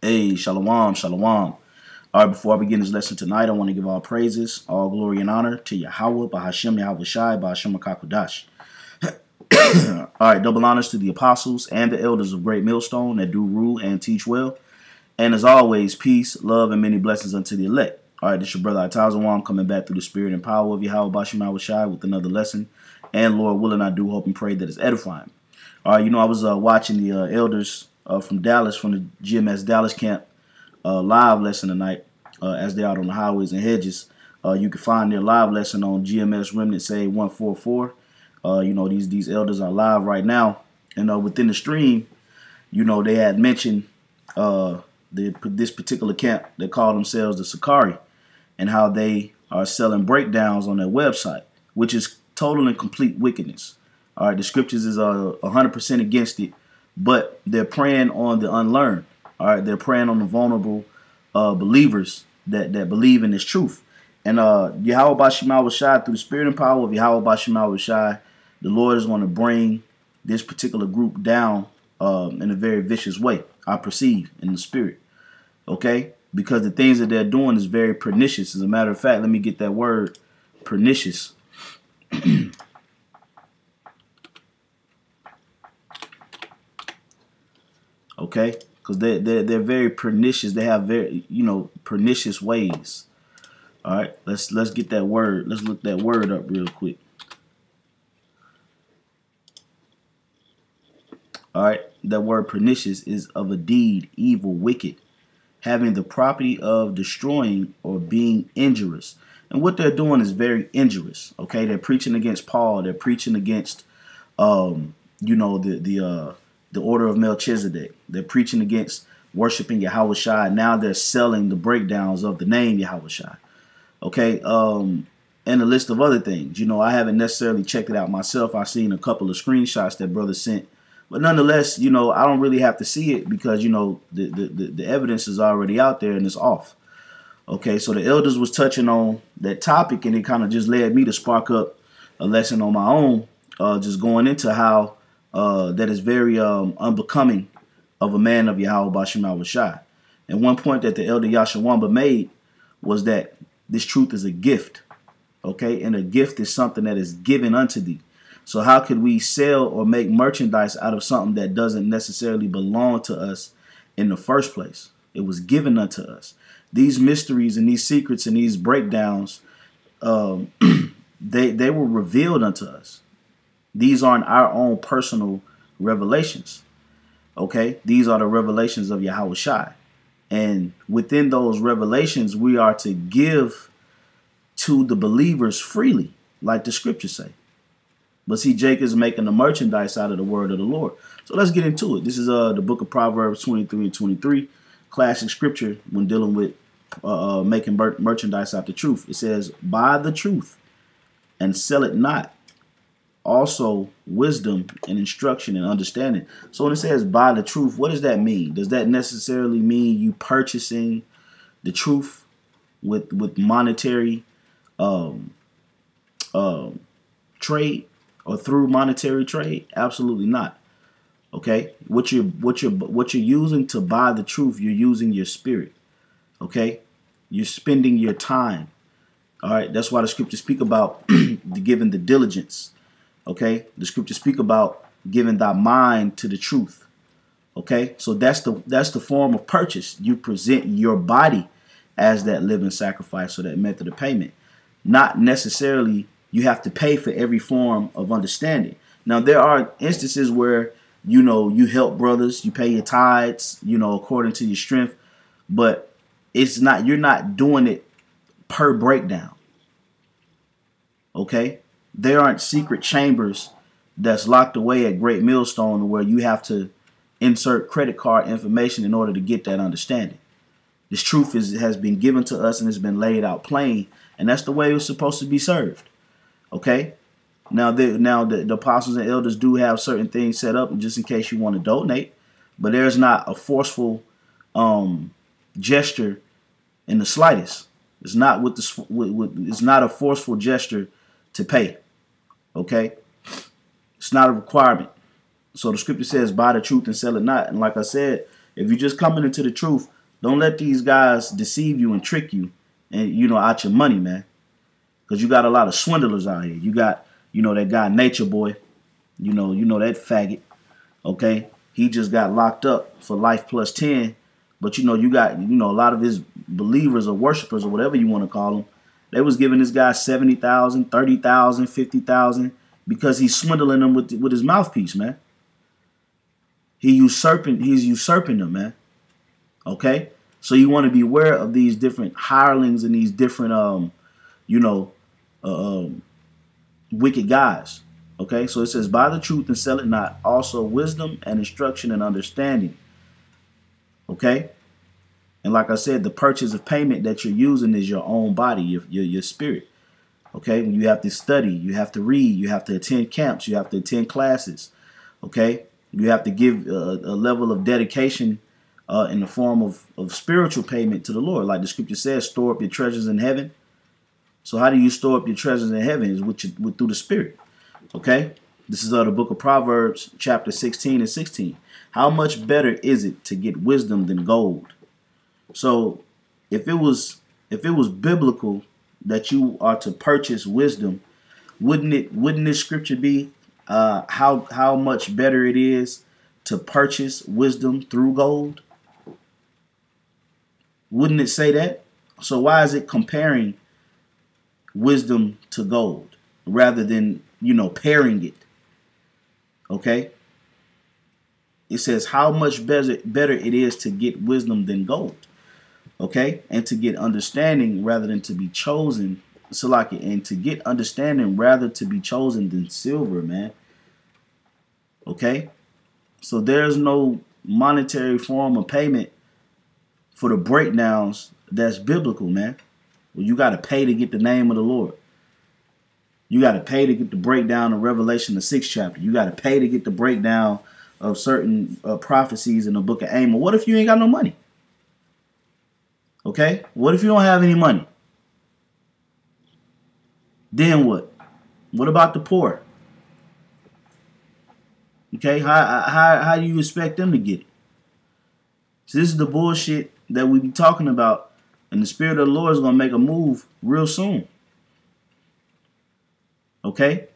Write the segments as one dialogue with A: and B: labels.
A: Hey, shalom, shalom. All right, before I begin this lesson tonight, I want to give all praises, all glory and honor to Yahweh, Bahashem Yahweh Shai, Bahashem HaKakodash. All right, double honors to the apostles and the elders of Great Millstone that do rule and teach well. And as always, peace, love, and many blessings unto the elect. All right, this is your brother Itazawam coming back through the spirit and power of Yahweh, Bahashem Yahweh Shai with another lesson. And Lord willing, I do hope and pray that it's edifying. All right, I was watching the elders from Dallas, from the GMS Dallas camp, live lesson tonight as they're out on the highways and hedges. You can find their live lesson on GMS Remnant Say 144. These elders are live right now. And within the stream, they had mentioned this particular camp. They call themselves the Sakari, and how they are selling breakdowns on their website, which is total and complete wickedness. All right, the scriptures is 100% against it, but they're preying on the unlearned. All right, they're preying on the vulnerable believers that believe in this truth. And Yahweh Bahashem Yahweh Shai, through the spirit and power of Yahweh Bahashem Yahweh Shai, the Lord is going to bring this particular group down in a very vicious way, I perceive, in the spirit. Okay? Because the things that they're doing is very pernicious. As a matter of fact, let me get that word, pernicious. Okay, because they're very pernicious. They have very pernicious ways. All right, let's get that word. Let's look that word up real quick. All right, that word pernicious is of a deed, evil, wicked, having the property of destroying or being injurious. And what they're doing is very injurious. Okay, they're preaching against Paul. They're preaching against the order of Melchizedek. They're preaching against worshiping Yahweh Shai. Now they're selling the breakdowns of the name Yahweh Shai. Okay, and a list of other things. I haven't necessarily checked it out myself. I've seen a couple of screenshots that brother sent. But nonetheless, I don't really have to see it because, the evidence is already out there and it's off. Okay, so the elders was touching on that topic, and it kind of just led me to spark up a lesson on my own, just going into how that is very unbecoming of a man of Yahweh Bahashem Yahweh Shai. And one point that the elder Yashawamba made was that this truth is a gift, okay? And a gift is something that is given unto thee. So how could we sell or make merchandise out of something that doesn't necessarily belong to us in the first place? It was given unto us. These mysteries and these secrets and these breakdowns, they were revealed unto us. These aren't our own personal revelations. Okay, these are the revelations of Yahweh Shai. And within those revelations, we are to give to the believers freely, like the scriptures say. But see, Jake is making the merchandise out of the word of the Lord. So let's get into it. This is the book of Proverbs 23 and 23, classic scripture when dealing with making merchandise out the truth. It says, buy the truth and sell it not. Also wisdom and instruction and understanding. So when it says buy the truth, what does that mean? Does that necessarily mean you purchasing the truth with monetary trade or through monetary trade? Absolutely not. Okay, what you're using to buy the truth, you're using your spirit. Okay, you're spending your time. All right, that's why the scriptures speak about giving the diligence. Okay, the scriptures speak about giving thy mind to the truth. Okay, so that's the form of purchase. You present your body as that living sacrifice or that method of payment. Not necessarily you have to pay for every form of understanding. Now there are instances where you help brothers, you pay your tithes, according to your strength, but you're not doing it per breakdown. Okay. There aren't secret chambers that's locked away at Great Millstone where you have to insert credit card information in order to get that understanding. This truth has been given to us and it's been laid out plain, and that's the way it's supposed to be served. Okay? Now the apostles and elders do have certain things set up just in case you want to donate, but there's not a forceful gesture in the slightest. It's not it's not a forceful gesture to pay. Okay, it's not a requirement. So the scripture says, buy the truth and sell it not. And like I said, if you're just coming into the truth, Don't let these guys deceive you and trick you and, out your money, man. Because you got a lot of swindlers out here. You got, that guy Nature Boy. You know that faggot. Okay? He just got locked up for life plus 10. But, you got, a lot of his believers or worshipers or whatever you want to call them. They was giving this guy 70,000, 30,000, 50,000 because he's swindling them with his mouthpiece, man. He's usurping them, man. Okay? So you want to be aware of these different hirelings and these different, wicked guys. Okay? So it says, buy the truth and sell it not. Also wisdom and instruction and understanding. Okay? And like I said, the purchase of payment that you're using is your own body, your spirit. Okay? You have to study. You have to read. You have to attend camps. You have to attend classes. Okay? You have to give a level of dedication in the form of spiritual payment to the Lord. Like the scripture says, store up your treasures in heaven. So how do you store up your treasures in heaven? Is through the Spirit. Okay? This is the book of Proverbs, chapter 16 and 16. How much better is it to get wisdom than gold? So if it was biblical that you are to purchase wisdom, wouldn't this scripture be how much better it is to purchase wisdom through gold? Wouldn't it say that? So why is it comparing wisdom to gold rather than, pairing it? Okay? It says how much better it is to get wisdom than gold. Okay? And to get understanding rather than to be chosen. And to get understanding rather to be chosen than silver, man. Okay? So there's no monetary form of payment for the breakdowns that's biblical, man. Well, you got to pay to get the name of the Lord. You got to pay to get the breakdown of Revelation, the 6th chapter. You got to pay to get the breakdown of certain prophecies in the book of Amos. What if you ain't got no money? Okay? What if you don't have any money? Then what? What about the poor? Okay? How do you expect them to get it? So this is the bullshit that we be talking about. And the Spirit of the Lord is going to make a move real soon. Okay?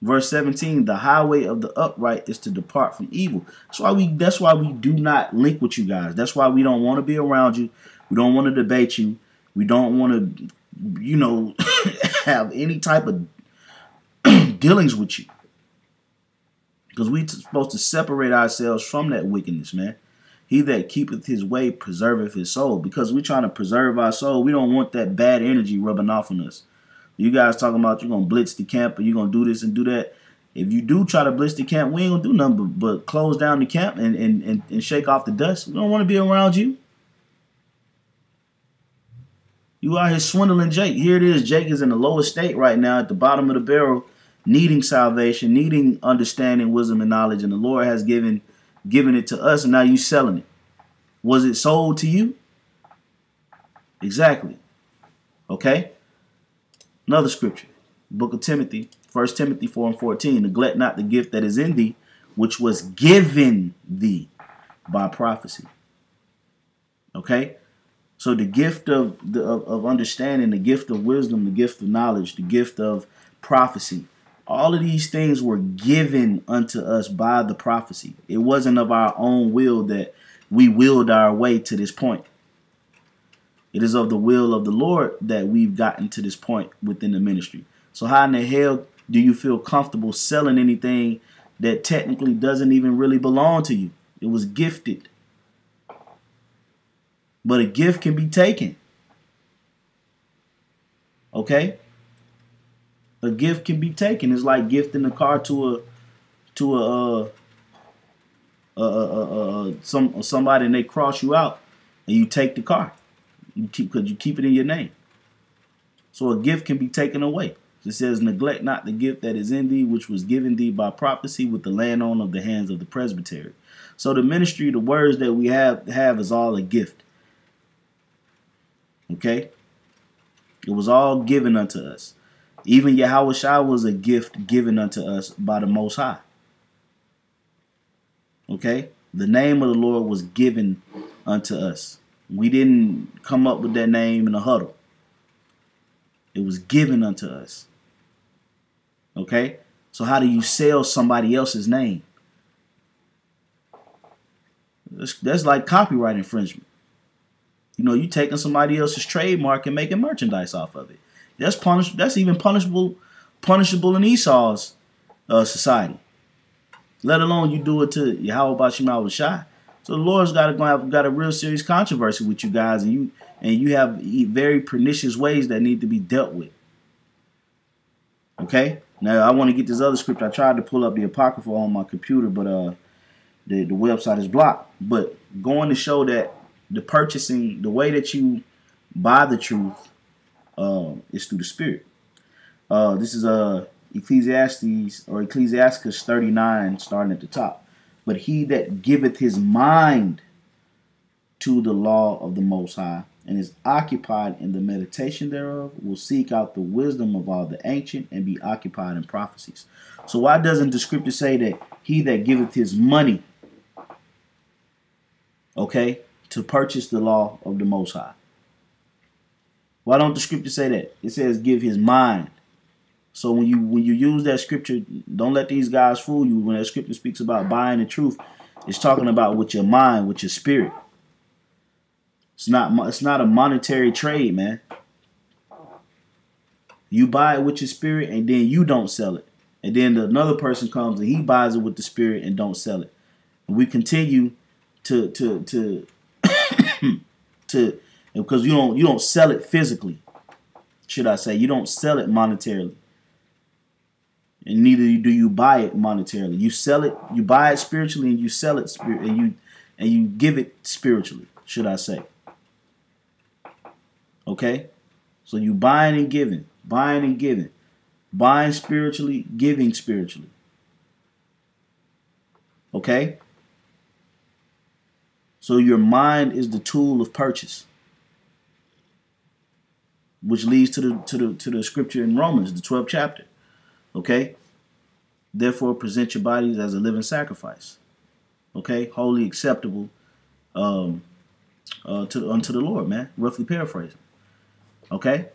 A: Verse 17, the highway of the upright is to depart from evil. That's why we do not link with you guys. That's why we don't want to be around you. We don't want to debate you. We don't want to, have any type of dealings with you. Because we're supposed to separate ourselves from that wickedness, man. He that keepeth his way preserveth his soul. Because we're trying to preserve our soul. We don't want that bad energy rubbing off on us. You guys talking about you're going to blitz the camp or you're going to do this and do that. If you do try to blitz the camp, we ain't going to do nothing but close down the camp and shake off the dust. We don't want to be around you. You out here swindling Jake. Here it is. Jake is in the lowest state right now at the bottom of the barrel, needing salvation, needing understanding, wisdom, and knowledge. And the Lord has given it to us, and now you selling it. Was it sold to you? Exactly. Okay? Another scripture. Book of Timothy, 1 Timothy 4 and 14. Neglect not the gift that is in thee, which was given thee by prophecy. Okay? So the gift of understanding, the gift of wisdom, the gift of knowledge, the gift of prophecy, all of these things were given unto us by the prophecy. It wasn't of our own will that we willed our way to this point. It is of the will of the Lord that we've gotten to this point within the ministry. So how in the hell do you feel comfortable selling anything that technically doesn't even really belong to you? It was gifted. But a gift can be taken. Okay? A gift can be taken. It's like gifting a car to somebody and they cross you out and you take the car. You keep it in your name. So a gift can be taken away. It says, neglect not the gift that is in thee, which was given thee by prophecy with the laying on of the hands of the presbytery. So the ministry, the words that we have is all a gift. Okay? It was all given unto us. Even Yahushua was a gift given unto us by the Most High. Okay? The name of the Lord was given unto us. We didn't come up with that name in a huddle. It was given unto us. Okay? So how do you sell somebody else's name? That's like copyright infringement. You know, you taking somebody else's trademark and making merchandise off of it. That's even punishable in Esau's society. Let alone you do it to Yahweh Bashim Shai. So the Lord's got a real serious controversy with you guys, and you have very pernicious ways that need to be dealt with. Okay? Now I want to get this other scripture. I tried to pull up the Apocrypha on my computer, but the website is blocked. But going to show that the purchasing, the way that you buy the truth, is through the Spirit. This is Ecclesiasticus 39, starting at the top. But he that giveth his mind to the law of the Most High, and is occupied in the meditation thereof, will seek out the wisdom of all the ancient, and be occupied in prophecies. So why doesn't the scripture say that he that giveth his money, okay, to purchase the law of the Most High? Why don't the scripture say that? It says give his mind. So when you use that scripture, don't let these guys fool you. When that scripture speaks about buying the truth, it's talking about with your mind, with your spirit. It's not a monetary trade, man. You buy it with your spirit, and then you don't sell it. And then another person comes and he buys it with the spirit and don't sell it. And we continue to because you don't sell it physically. Should I say, you don't sell it monetarily. And neither do you buy it monetarily. You sell it, you buy it spiritually, and you sell it and you give it spiritually, should I say. Okay? So you buying and giving, buying spiritually, giving spiritually. Okay? So your mind is the tool of purchase, which leads to the scripture in Romans, the 12th chapter. Okay? Therefore, present your bodies as a living sacrifice. Okay? Wholly acceptable unto the Lord, man. Roughly paraphrasing. Okay?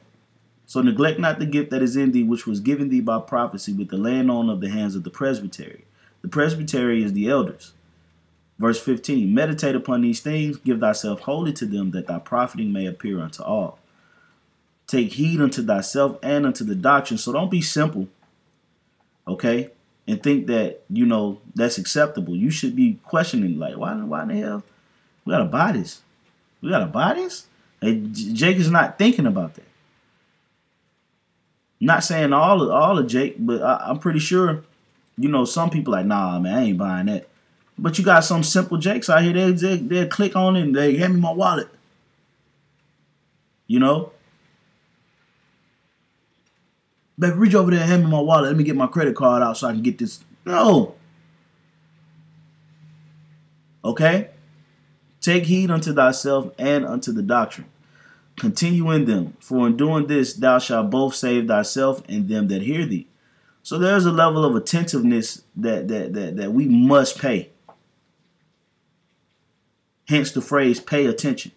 A: So neglect not the gift that is in thee, which was given thee by prophecy with the laying on of the hands of the presbytery. The presbytery is the elders. Verse 15, meditate upon these things, give thyself wholly to them, that thy profiting may appear unto all. Take heed unto thyself and unto the doctrine. So don't be simple, okay, and think that, that's acceptable. You should be questioning, like, why in the hell we gotta buy this? We gotta buy this? Hey, Jake is not thinking about that. Not saying all of Jake, but I'm pretty sure, some people like, nah, man, I ain't buying that. But you got some simple Jakes out here, they'll click on it and they hand me my wallet. Baby, reach over there and hand me my wallet. Let me get my credit card out so I can get this. No. Okay? Take heed unto thyself and unto the doctrine. Continue in them, for in doing this thou shalt both save thyself and them that hear thee. So there's a level of attentiveness that we must pay. Hence the phrase, pay attention.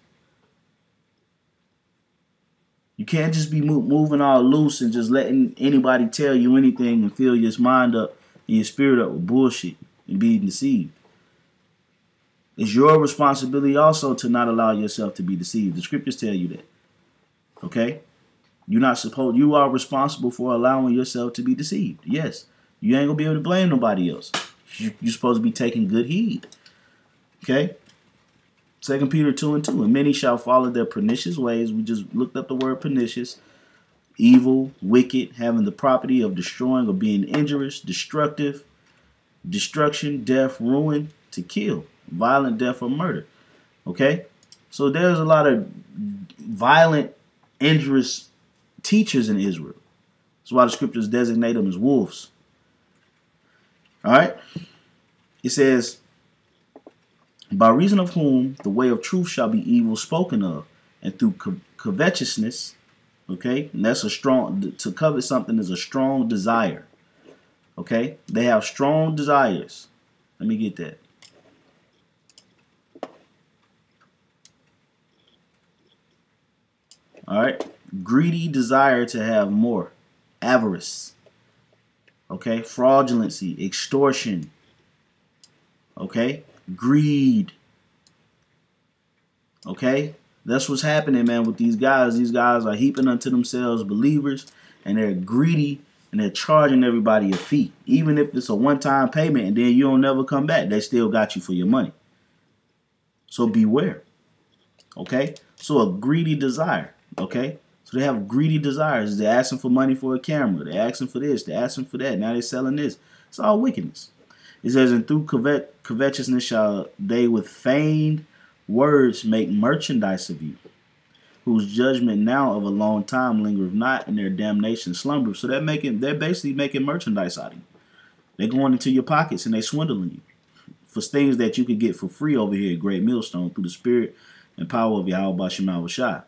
A: You can't just be moving all loose and just letting anybody tell you anything and fill your mind up and your spirit up with bullshit and being deceived. It's your responsibility also to not allow yourself to be deceived. The scriptures tell you that. Okay? You are responsible for allowing yourself to be deceived. Yes. You ain't going to be able to blame nobody else. You're supposed to be taking good heed. Okay? 2 Peter 2:2, and many shall follow their pernicious ways. We just looked up the word pernicious. Evil, wicked, having the property of destroying or being injurious, destructive, destruction, death, ruin, to kill, violent death or murder. Okay? So there's a lot of violent, injurious teachers in Israel. That's why the scriptures designate them as wolves. All right? It says, by reason of whom the way of truth shall be evil spoken of, and through covetousness, okay, and that's to covet something is a strong desire, okay, they have strong desires. Let me get that. All right. Greedy desire to have more. Avarice. Okay. Fraudulency. Extortion. Okay. Greed. Okay. That's what's happening, man, with these guys. These guys are heaping unto themselves believers, and they're greedy, and they're charging everybody a fee. Even if it's a one-time payment and then you don't never come back, they still got you for your money. So beware. Okay? So a greedy desire. Okay? So they have greedy desires. They're asking for money for a camera. They're asking for this. They're asking for that. Now they're selling this. It's all wickedness. It says, and through covetousness shall they with feigned words make merchandise of you, whose judgment now of a long time lingereth not, and their damnation slumbereth. So they're basically making merchandise out of you. They're going into your pockets and they swindling you for things that you could get for free over here at Great Millstone through the spirit and power of Yahweh Bashim Yahushua.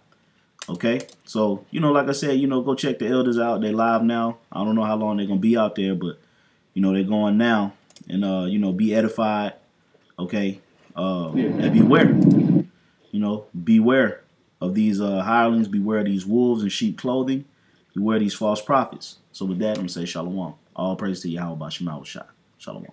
A: Okay? So, like I said, go check the elders out. They live now. I don't know how long they're going to be out there, but, they're going now. And, be edified. Okay? And beware. Beware of these hirelings. Beware of these wolves in sheep clothing. Beware of these false prophets. So with that, I'm going to say shalom. All praise to Yahweh Bashim Yahushua. Shalom.